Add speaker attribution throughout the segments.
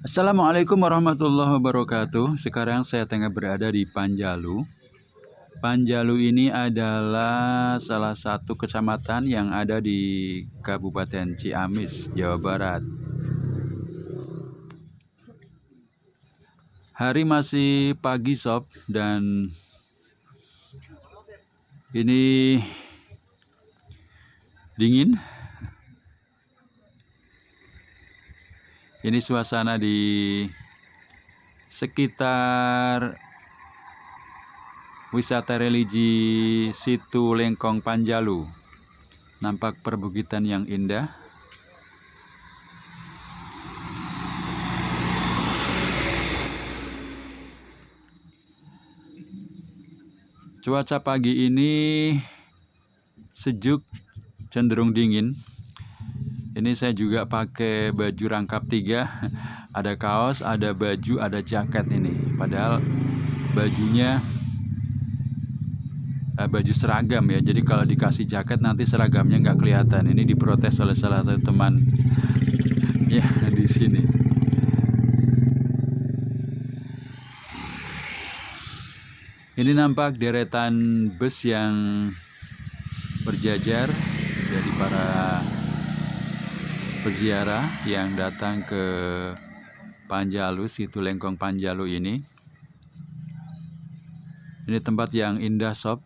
Speaker 1: Assalamualaikum warahmatullahi wabarakatuh. Sekarang saya tengah berada di Panjalu. Panjalu ini adalah salah satu kecamatan yang ada di Kabupaten Ciamis, Jawa Barat. Hari masih pagi sob, dan ini dingin. Ini suasana di sekitar wisata religi Situ Lengkong Panjalu. Nampak perbukitan yang indah. Cuaca pagi ini sejuk, cenderung dingin. Ini saya juga pakai baju rangkap 3, ada kaos, ada baju, ada jaket ini. Padahal bajunya baju seragam ya. Jadi kalau dikasih jaket nanti seragamnya nggak kelihatan. Ini diprotes oleh salah satu teman ya di sini. Ini nampak deretan bus yang berjajar dari para peziarah yang datang ke Panjalu, Situ Lengkong Panjalu ini. Ini tempat yang indah sob.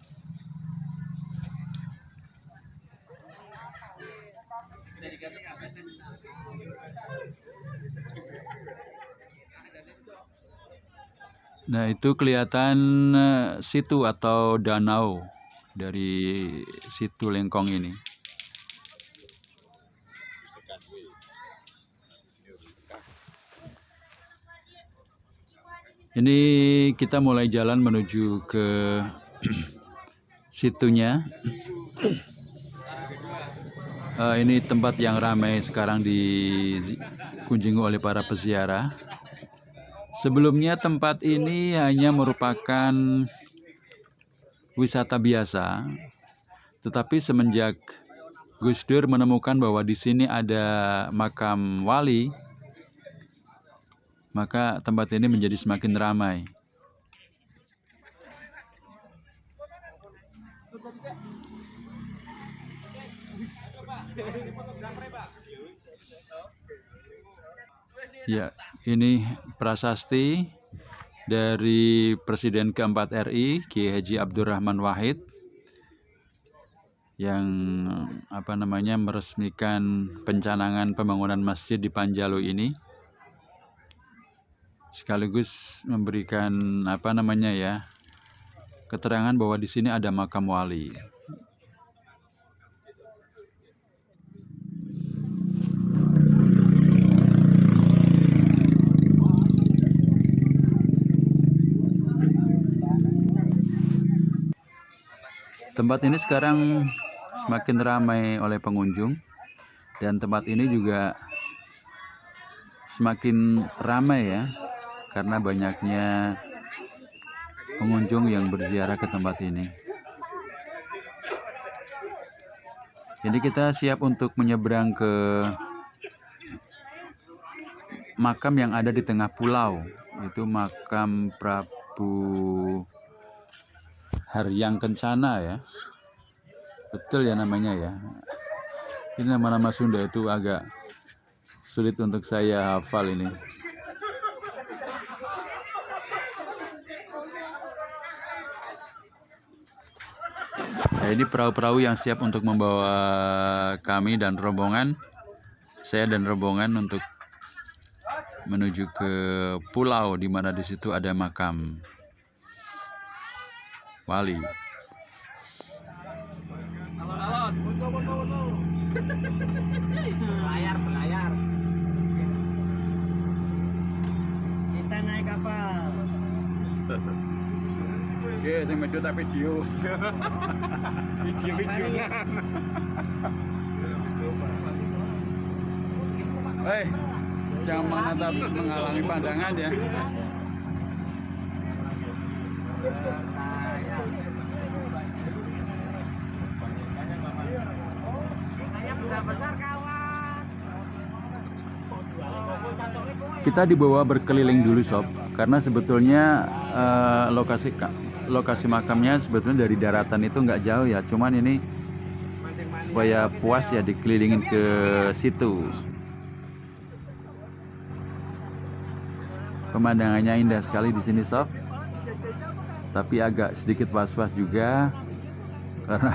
Speaker 1: Nah, itu kelihatan situ atau danau dari Situ Lengkong ini. Ini kita mulai jalan menuju ke situnya. Ini tempat yang ramai sekarang dikunjungi oleh para peziarah. Sebelumnya tempat ini hanya merupakan wisata biasa, tetapi semenjak Gus Dur menemukan bahwa di sini ada makam wali, maka tempat ini menjadi semakin ramai. Ya, ini prasasti dari Presiden keempat RI, Kiai Haji Abdurrahman Wahid, yang meresmikan pencanangan pembangunan masjid di Panjalu ini. Sekaligus memberikan keterangan bahwa di sini ada makam wali. Tempat ini sekarang semakin ramai oleh pengunjung, dan tempat ini juga semakin ramai ya, karena banyaknya pengunjung yang berziarah ke tempat ini. Jadi kita siap untuk menyeberang ke makam yang ada di tengah pulau, itu makam Prabu Haryang Kencana ya. Betul ya namanya ya. Ini nama-nama Sunda itu agak sulit untuk saya hafal ini. Nah, ini perahu-perahu yang siap untuk membawa kami dan rombongan, saya dan rombongan untuk menuju ke pulau di mana di situ ada makam wali.
Speaker 2: Belayar. Kita naik kapal.
Speaker 1: Oke, saya video tapi video. Video-videoan. Jangan menghalangi pandangan ya.
Speaker 2: Besar kawan.
Speaker 1: Kita dibawa berkeliling dulu sob, karena sebetulnya lokasi makamnya sebetulnya dari daratan itu nggak jauh ya, cuman ini supaya puas ya dikelilingin ke situ. Pemandangannya indah sekali di sini sob, tapi agak sedikit was-was juga karena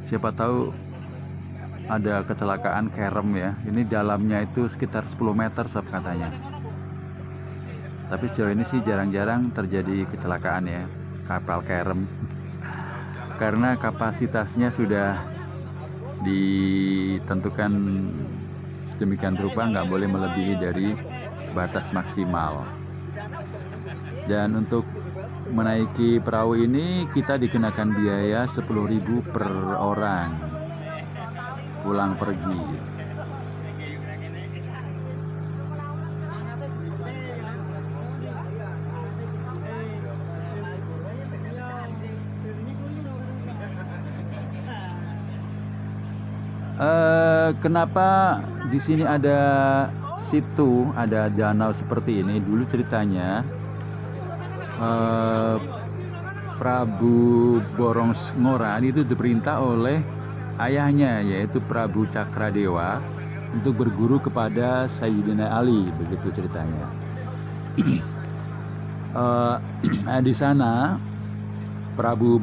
Speaker 1: siapa tahu ada kecelakaan kerem ya. Ini dalamnya itu sekitar 10 meter sob katanya. Tapi sejauh ini sih jarang-jarang terjadi kecelakaan ya kapal kerem. Karena kapasitasnya sudah ditentukan sedemikian rupa, nggak boleh melebihi dari batas maksimal. Dan untuk menaiki perahu ini kita dikenakan biaya 10.000 per orang pulang pergi. Kenapa di sini ada situ, ada danau seperti ini? Dulu ceritanya Prabu Borosngora itu diperintah oleh ayahnya, yaitu Prabu Cakradewa, untuk berguru kepada Sayyidina Ali, begitu ceritanya. Di sana Prabu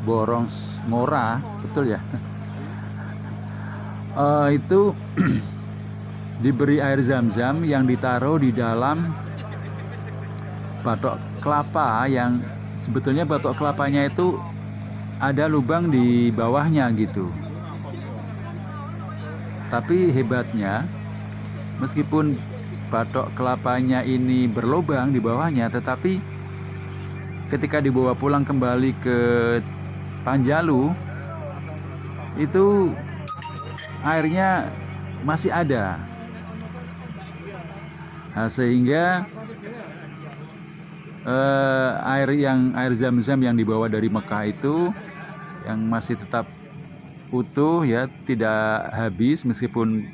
Speaker 1: Borosngora, betul ya? Itu diberi air zam-zam yang ditaruh di dalam batok kelapa, yang sebetulnya batok kelapanya itu ada lubang di bawahnya gitu. Tapi hebatnya, meskipun batok kelapanya ini berlubang di bawahnya, tetapi ketika dibawa pulang kembali ke Panjalu, itu airnya masih ada. Nah, sehingga air zam-zam yang dibawa dari Mekah itu yang masih tetap utuh ya, tidak habis meskipun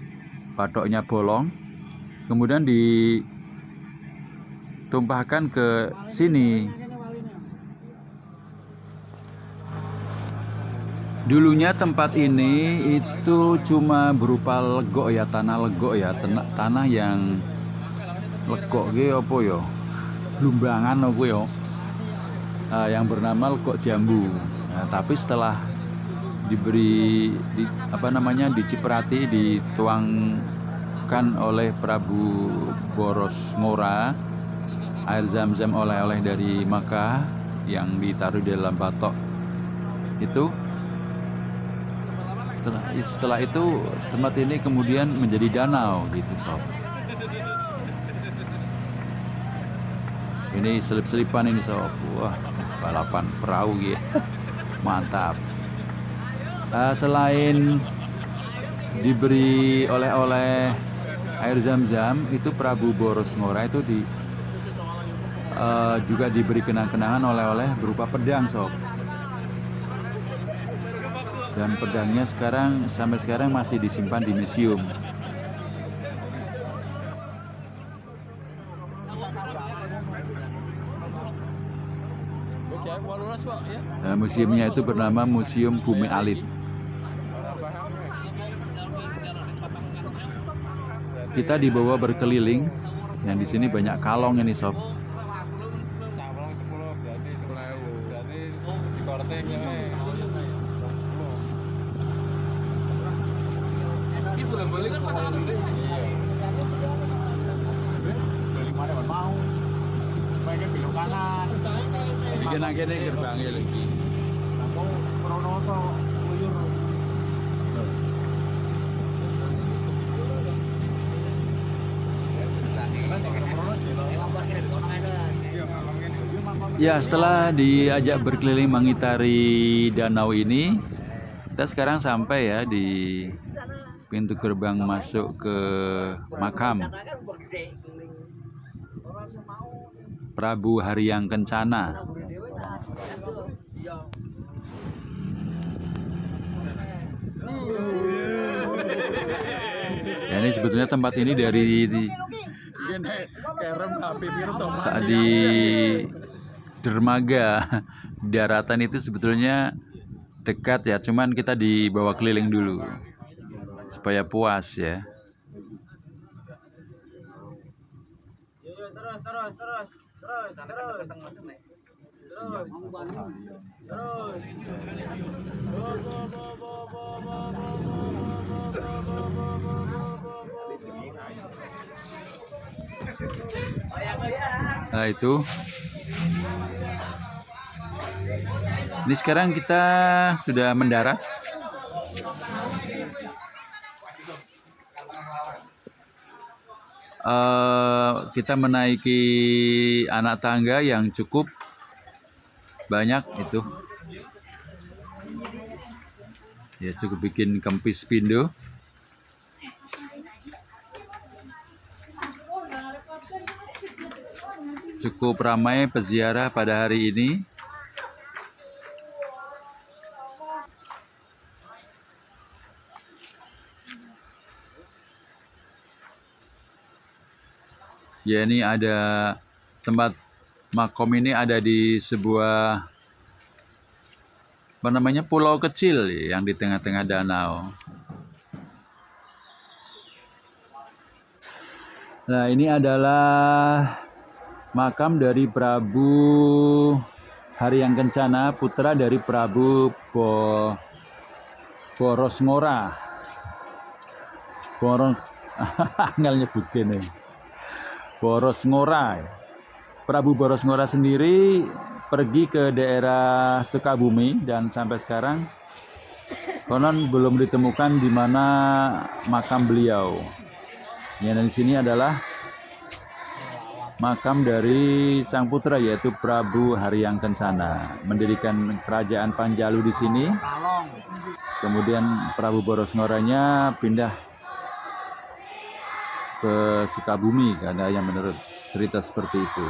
Speaker 1: batoknya bolong, kemudian ditumpahkan ke sini. Dulunya tempat ini itu cuma berupa legok ya, tanah legok ya, tanah yang legok gitu apa ya, lumbangan apa ya, yang bernama legok jambu. Nah, tapi setelah diciprati, dituangkan oleh Prabu Borosngora air zam-zam oleh-oleh dari Makkah yang ditaruh di dalam batok itu. Setelah itu tempat ini kemudian menjadi danau gitu sob. Ini selip-selipan ini sob. Wah, balapan perahu gitu. Mantap. Selain diberi oleh-oleh air zam-zam, itu Prabu Borosngora itu juga diberi kenang-kenangan oleh-oleh berupa pedang sob. Dan pedangnya sampai sekarang masih disimpan di museum. Museumnya itu bernama Museum Bumi Alit. Kita dibawa berkeliling, yang di sini banyak kalong ini sob. Bikin gerbangnya lagi. Ya, setelah diajak berkeliling mengitari danau ini, kita sekarang sampai ya di pintu gerbang masuk ke makam Prabu Haryang Kencana. Ya, ini sebetulnya tempat ini Tadi dermaga daratan itu sebetulnya dekat ya, cuman kita dibawa keliling dulu supaya puas ya. Nah itu. Ini sekarang kita sudah mendarat. Kita menaiki anak tangga yang cukup banyak itu. Ya cukup bikin kempis pindo. Cukup ramai peziarah pada hari ini. Ya ini ada tempat makom ini ada di sebuah apa namanya pulau kecil yang di tengah-tengah danau. Nah ini adalah makam dari Prabu Haryang Kencana, putra dari Prabu Borosngora. Angel nyebutke nih. Borosngora. Prabu Borosngora sendiri pergi ke daerah Sukabumi dan sampai sekarang konon belum ditemukan di mana makam beliau. Ya, dan di sini adalah makam dari sang putra yaitu Prabu Haryang Kencana, mendirikan kerajaan Panjalu di sini. Kemudian Prabu Borosngoranya pindah ke Sukabumi karena yang menurut cerita seperti itu.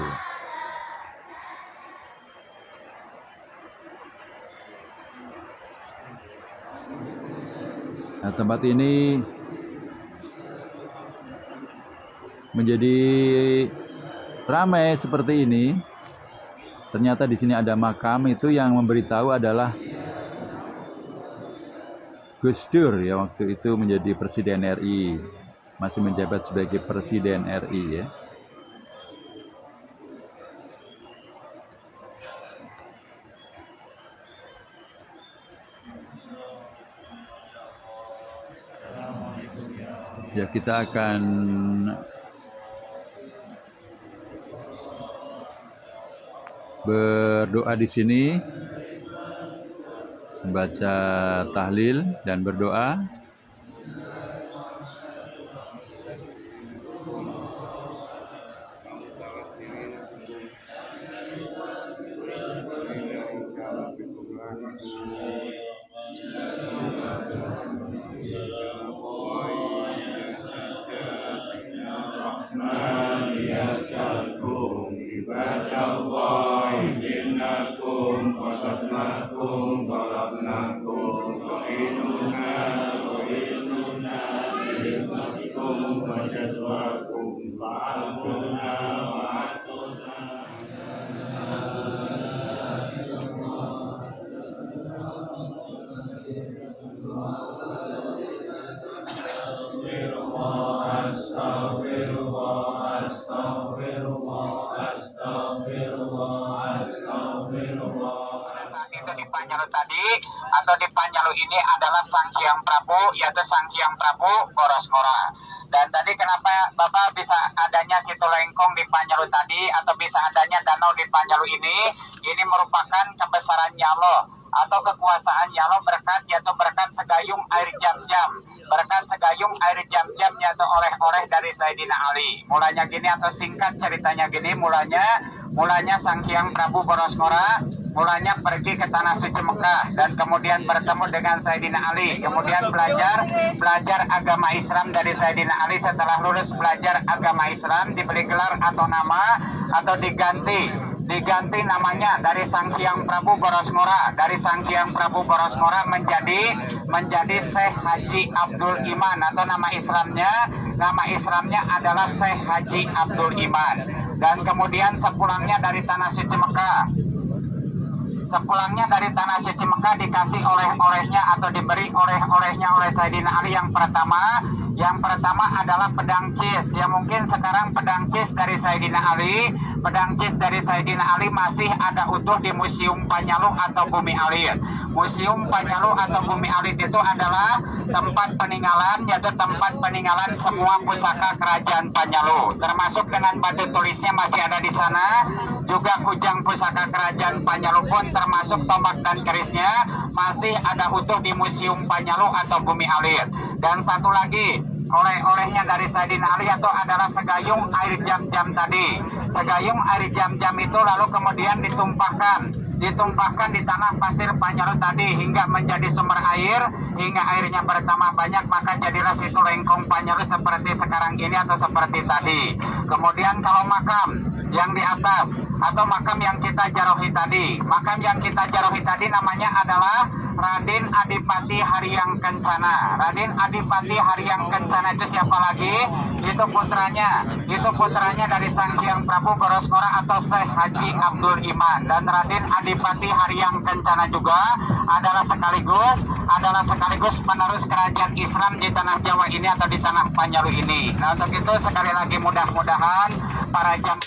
Speaker 1: Nah, tempat ini menjadi ramai seperti ini. Ternyata di sini ada makam, itu yang memberitahu adalah Gus Dur ya, waktu itu menjadi Presiden RI. Masih menjabat sebagai Presiden RI ya. Ya kita akan berdoa di sini, membaca tahlil dan berdoa.
Speaker 3: Itu di Panjalu tadi atau di Panjalu ini adalah Sang Hyang Prabu, yaitu Sang Hyang Prabu Borosngora. Dan tadi kenapa Bapak bisa adanya situ lengkong di Panjalu tadi atau bisa adanya danau di Panjalu ini merupakan kebesaran Nyalo atau kekuasaan Nyalo berkat segayung air jam-jam. Berkat segayung air jam-jam yaitu oleh-oleh dari Sayyidina Ali. Mulanya gini atau singkat ceritanya gini, mulanya Sang Hyang Prabu Borosngora mulanya pergi ke tanah suci Mekah dan kemudian bertemu dengan Sayyidina Ali, kemudian belajar agama Islam dari Sayyidina Ali. Setelah lulus belajar agama Islam diberi gelar atau nama atau diganti diganti namanya dari Sang Hyang Prabu Boros Ngora. Dari Sang Hyang Prabu Boros Ngora menjadi Syekh Haji Abdul Iman, atau nama Islamnya adalah Syekh Haji Abdul Iman. Dan kemudian sepulangnya dari tanah suci Mekah dikasih oleh-olehnya atau diberi oleh-olehnya oleh Sayyidina Ali. Yang pertama adalah pedang cis. Ya, mungkin sekarang pedang cis dari Sayyidina Ali masih ada utuh di Museum Panyalu atau Bumi Alit. Museum Panyalu atau Bumi Alit itu adalah tempat peninggalan semua pusaka kerajaan Panyalu, termasuk dengan batu tulisnya masih ada di sana. Juga kujang pusaka kerajaan Panyalu pun termasuk tombak dan kerisnya masih ada utuh di Museum Panyalu atau Bumi Alit. Dan satu lagi, oleh-olehnya dari Sayyidina Ali itu adalah segayung air jam-jam tadi. Segayung air jam-jam itu lalu kemudian ditumpahkan di tanah pasir Panyalu tadi hingga menjadi sumber air, hingga airnya bertambah banyak, maka jadilah situ Lengkung Panyalu seperti sekarang ini atau seperti tadi. Kemudian kalau makam yang di atas atau makam yang kita jarohi tadi namanya adalah Raden Adipati Haryang Kencana. Raden Adipati Haryang Kencana itu siapa lagi? Itu putranya dari Sang Hyang Prabu Boros Ngora atau Syekh Haji Abdul Iman. Dan Raden Adipati Haryang Kencana juga adalah sekaligus penerus kerajaan Islam di tanah Jawa ini atau di tanah Panyalu ini. Nah, untuk itu sekali lagi mudah-mudahan para jamaah